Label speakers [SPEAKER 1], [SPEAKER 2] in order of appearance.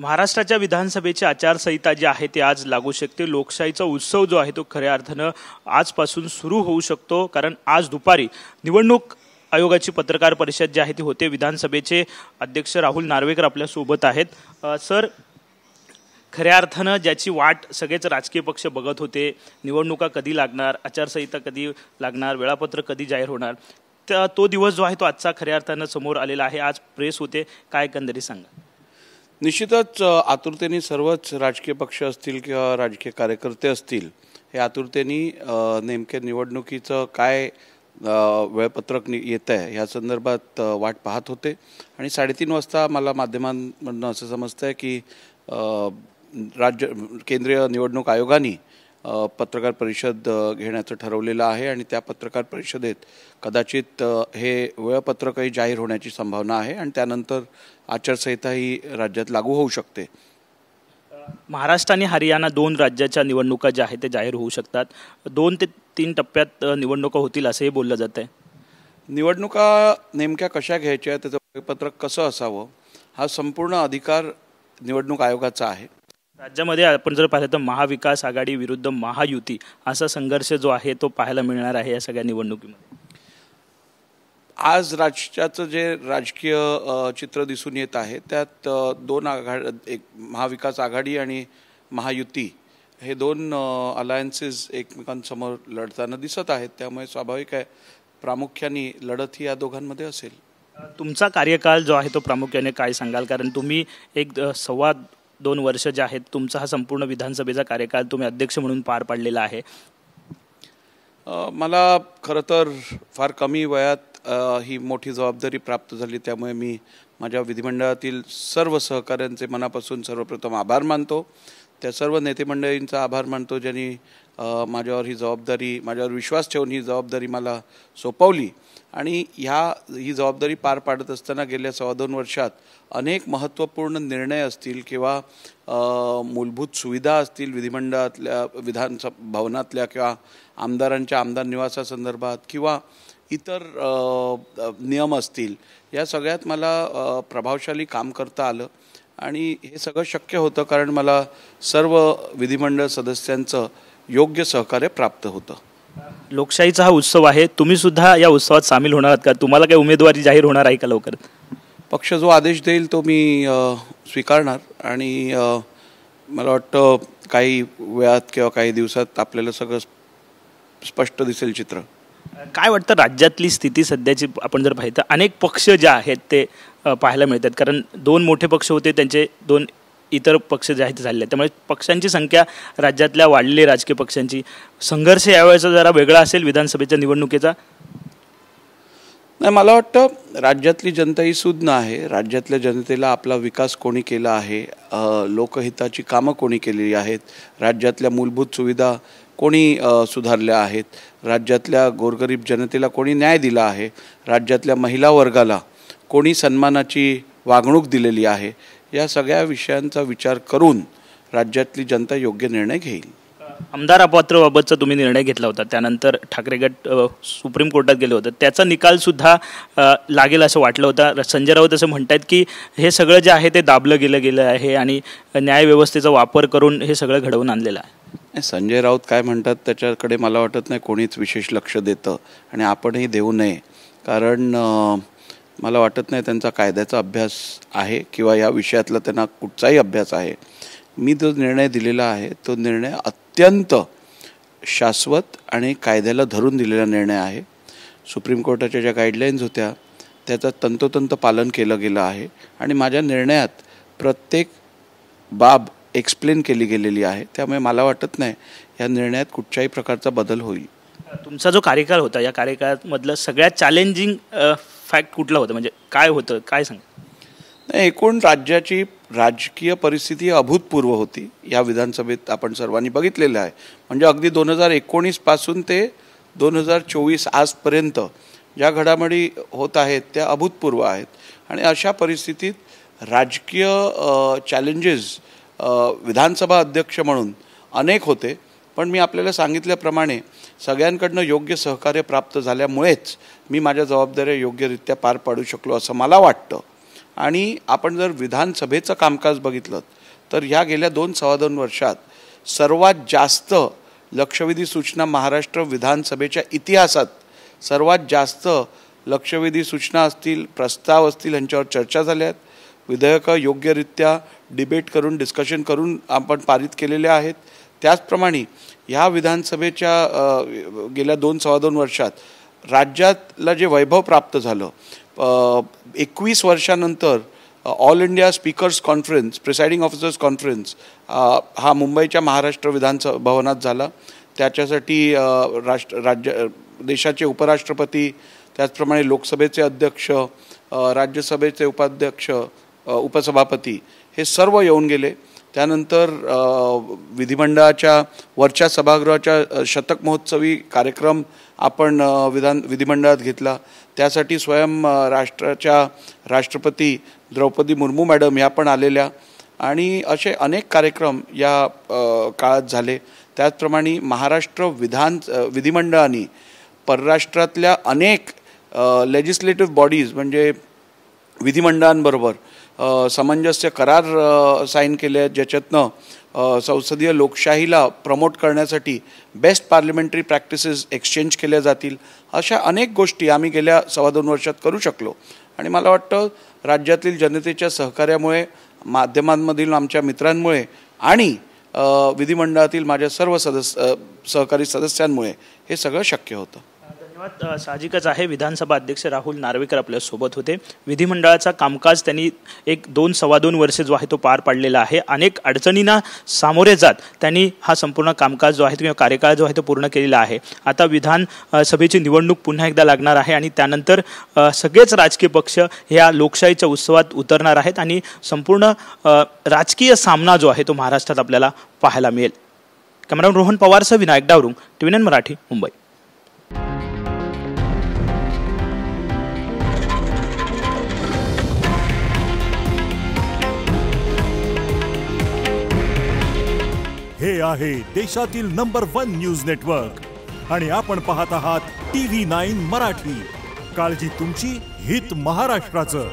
[SPEAKER 1] महाराष्ट्राच्या विधानसभेची आचारसंहिता जी आहे ती आज लागू शकते। लोकशाहीचा उत्सव जो आहे तो खऱ्या अर्थानं आजपासून सुरू होऊ शकतो, कारण आज दुपारी निवडणूक आयोगाची पत्रकार परिषद जी आहे ती होते। विधानसभेचे अध्यक्ष राहुल नार्वेकर आपल्या सोबत आहेत। सर, खऱ्या अर्थानं ज्याची वाट सगळेच राजकीय पक्ष बघत होते, निवडणुका कधी लागणार, आचारसंहिता कधी लागणार, वेळापत्रक कधी जाहीर होणार, तो दिवस जो आहे तो आजचा खऱ्या अर्थानं समोर आलेला आहे। आज प्रेस होते, काय एकंदरीत सांगा?
[SPEAKER 2] निश्चितच आतुरतेने सर्वच राजकीय पक्ष असतील किंवा राजकीय कार्यकर्ते असतील, हे आतुरतेने नेमके निवडणुकीचं काय वेळापत्रक येत आहे ह्या संदर्भात वाट पाहत होते। आणि 3:30 वाजता मला माध्यमांमधून असं समजतंय की केंद्रीय निवडणूक आयोगाने पत्रकार परिषद घेण्याचं ठरवलेलं आहे आणि त्या पत्रकार परिषदेत कदाचित हे वेळापत्रकही जाहीर होण्याची संभावना आहे आणि त्यानंतर आचारसंहिता ही राज्यात लागू होऊ शकते।
[SPEAKER 1] महाराष्ट्र आणि हरियाणा दोन राज्याच्या निवडणुका ज्या आहेत ते जाहीर होऊ शकतात। 2 ते 3 टप्प्यात निवडणुका होतील असंही बोललं जात आहे।
[SPEAKER 2] निवडणुका नेमक्या कशा घ्यायच्या, त्याचं वेळापत्रक कसं असावं, हा संपूर्ण अधिकार निवडणूक आयोगाचा आहे।
[SPEAKER 1] राज्यामध्ये आपण जर पाहिलं तर महाविकास आघाडी विरुद्ध महायुती असा संघर्ष जो आहे तो पाहायला मिळणार आहे या सगळ्या निवडणुकीमध्ये।
[SPEAKER 2] आज राज्याचं जे राजकीय चित्र दिसून येत आहे त्यात एक महाविकास आघाडी आणि महायुती हे 2 अलायन्सेस एकमेकांसमोर लढताना दिसत आहेत, त्यामुळे स्वाभाविक आहे प्रामुख्याने लढत ही या दोघांमध्ये असेल।
[SPEAKER 1] तुमचा कार्यकाळ जो आहे तो प्रामुख्याने काय सांगाल, कारण तुम्ही एक 2.25 वर्ष जे आहेत तुमचा हा संपूर्ण विधानसभेचा कार्यकाळ तुम्ही अध्यक्ष म्हणून पार पाडलेला आहे।
[SPEAKER 2] मला खरं तर फार कमी वयात ही मोठी जबाबदारी प्राप्त झाली, त्यामुळे मी माझ्या विधिमंडळातील सर्व सहकाऱ्यांचे मनापासून सर्वप्रथम आभार मानतो। त्या सर्व नेते मंडळींचा आभार मानतो ज्यांनी माझ्यावर विश्वास ठेवून ही जबाबदारी मला सोपवली। आणि ही जबाबदारी पार पाडत असताना गेल्या 2.25 वर्षात अनेक महत्त्वपूर्ण निर्णय असतील किंवा मूलभूत सुविधा असतील विधिमंडळातल्या, भवनातल्या किंवा आमदारांच्या आमदार निवासासंदर्भात किंवा इतर नियम असतील, या सगळ्यात मला प्रभावशाली काम करता आलं आणि हे सगळं शक्य होतं कारण मला सर्व विधिमंडळ सदस्यांचं योग्य सहकार्य प्राप्त होतं।
[SPEAKER 1] लोकशाहीचा हा उत्सव आहे, तुम्ही सुद्धा या उत्सवात सामील होणार आहात का? तुम्हाला काही उमेदवारी जाहीर होणार आहे का लवकर?
[SPEAKER 2] पक्ष जो आदेश देईल तो मी स्वीकारणार आणि मला वाटतं काही वेळात किंवा काही दिवसात आपल्याला सगळं स्पष्ट दिसेल चित्र।
[SPEAKER 1] काय वाटतं राज्यातली स्थिती सध्याची आपण जर पाहिलं तर अनेक पक्ष जे आहेत ते पाहायला मिळतात, कारण 2 मोठे पक्ष होते त्यांचे 2 इतर पक्ष जे आहेत झाले, त्यामुळे पक्षांची संख्या राज्यातल्या वाढलेली राजकीय पक्षांची संघर्ष यावेळेचा जरा वेगळा असेल विधानसभेच्या निवडणुकीचा।
[SPEAKER 2] नाही, मला वाटतं राज्यातली जनता ही सुज्ञ आहे। राज्यातल्या जनतेला आपला विकास कोणी केला आहे, लोकहिताची कामं कोणी केलेली आहेत, राज्यातल्या मूलभूत सुविधा कोणी सुधारल्या आहेत, राज्यातल्या गोरगरीब जनतेला कोणी न्याय दिला आहे, राज्यातल्या महिला वर्गाला कोणी सन्मानाची वागणूक दिलेली आहे, या सगळ्या विषयांचा विचार करून राज्यातली जनता योग्य निर्णय घेईल।
[SPEAKER 1] आमदार अपात्रबाबतचा तुम्ही निर्णय घेतला होता, त्यानंतर ठाकरे गट सुप्रीम कोर्टात गेले होते, त्याचा निकाल सुद्धा लागेल असं वाटलं होतं। संजय राऊत असं म्हणतात की हे सगळं जे आहे ते दाबलं गेलं आहे आणि न्यायव्यवस्थेचा वापर करून हे सगळं घडवून आणलेलं आहे।
[SPEAKER 2] संजय राऊत काय म्हणतात त्याच्याकडे मला वाटत नाही कोणीच विशेष लक्ष देतं आणि आपणही देऊ नये, कारण मला वाटत नाही त्यांचा कायद्याचा अभ्यास आहे किंवा या विषयातला त्यांना कुठचाही अभ्यास आहे। मी जो निर्णय दिलेला आहे तो निर्णय अत्यंत शाश्वत आणि कायद्याला धरून दिलेला निर्णय आहे। सुप्रीम कोर्टाच्या ज्या गाईडलाईन्स होत्या त्याचं तंतोतंत पालन केलं गेलं आहे आणि माझ्या निर्णयात प्रत्येक बाब एक्सप्लेन केली गेलेली आहे, त्यामुळे मला वाटत नाही या निर्णयात कुठच्याही प्रकारचा बदल होईल।
[SPEAKER 1] तुमचा जो कार्यकाळ होता या कार्यकाळामधलं सगळ्यात चॅलेंजिंग फॅक्ट कुठलं होतं, म्हणजे काय होतं, काय सांग?
[SPEAKER 2] एकूण राज्याची राजकीय परिस्थिती अभूतपूर्व होती, या विधानसभेत आपण सर्वांनी बघितलेलं आहे। म्हणजे अगदी 2019 पासून ते 2024 आजपर्यंत ज्या घडामोडी होत आहेत त्या अभूतपूर्व आहेत आणि अशा परिस्थितीत राजकीय चॅलेंजेस विधानसभा अध्यक्ष म्हणून अनेक होते, पण मी आपल्याला सांगितल्याप्रमाणे सगळ्यांकडनं योग्य सहकार्य प्राप्त झाल्यामुळेच मी माझ्या जबाबदाऱ्या योग्यरित्या पार पाडू शकलो असं मला वाटतं। आणि आपण जर विधानसभेचं कामकाज बघितलं तर ह्या गेल्या 2-2.25 वर्षात सर्वात जास्त लक्षवेधी सूचना महाराष्ट्र विधानसभेच्या इतिहासात सर्वात जास्त लक्षवेधी सूचना असतील, प्रस्ताव असतील, यांच्यावर चर्चा झाल्या आहेत. विधेयकं योग्यरित्या डिबेट करून, डिस्कशन करून आपण पारित केलेले आहेत. त्याचप्रमाणे ह्या विधानसभेच्या गेल्या 2-2.25 वर्षात राज्यातलं जे वैभव प्राप्त झालं, 21 वर्षानंतर all India speakers conference, presiding officers conference हा मुंबईच्या महाराष्ट्र विधानसभा भवनात झाला. त्याच्यासाठी देशाचे उपराष्ट्रपती, त्याचप्रमाणे लोकसभेचे अध्यक्ष, राज्यसभेचे उपाध्यक्ष, उपसभापती हे सर्व येऊन गेले. त्यानंतर विधिमंडळाच्या वरच्या सभागृहाच्या शतक महोत्सवी कार्यक्रम आपण विधिमंडळात घेतला. त्यासाठी स्वयं राष्ट्राच्या राष्ट्रपती द्रौपदी मुर्मू मॅडम ह्या पण आलेल्या आणि असे अनेक कार्यक्रम या काळात झाले. त्याचप्रमाणे महाराष्ट्र विधिमंडळाने परराष्ट्रातल्या अनेक लेजिस्लेटिव्ह बॉडीज म्हणजे विधिमंडळांबरोबर सामंजस्य करार साईन केले आहेत, ज्याच्यातनं संसदीय लोकशाहीला प्रमोट करण्यासाठी बेस्ट पार्लमेंटरी प्रॅक्टिसेस एक्सचेंज केल्या जातील. अशा अनेक गोष्टी आम्ही गेल्या 2.25 वर्षात करू शकलो आणि मला वाटतं राज्यातील जनतेच्या सहकार्यामुळे, माध्यमांमधील आमच्या मित्रांमुळे आणि विधिमंडळातील माझ्या सर्व सहकारी सदस्यांमुळे हे सगळं शक्य होतं.
[SPEAKER 1] धन्यवाद. साहजिकच आहे, विधानसभा अध्यक्ष राहुल नार्वेकर आपल्यासोबत होते. विधिमंडळाचा कामकाज त्यांनी 2-2.25 वर्ष जो आहे तो पार पाडलेला आहे. अनेक अडचणींना सामोरे जात त्यांनी हा संपूर्ण कामकाज जो आहे किंवा कार्यकाळ जो आहे तो पूर्ण केलेला आहे. आता विधानसभेची निवडणूक पुन्हा एकदा लागणार आहे आणि त्यानंतर सगळेच राजकीय पक्ष ह्या लोकशाहीच्या उत्सवात उतरणार आहेत आणि संपूर्ण राजकीय सामना जो आहे तो महाराष्ट्रात आपल्याला पाहायला मिळेल. कॅमेरामन रोहन पवारसह विनायक डावरुंग, TVN मराठी, मुंबई.
[SPEAKER 3] हे आहे देशातील नंबर 1 न्यूज नेटवर्क आणि आपण पाहत आहात TV9 मराठी. काळजी तुमची, हित महाराष्ट्राचं.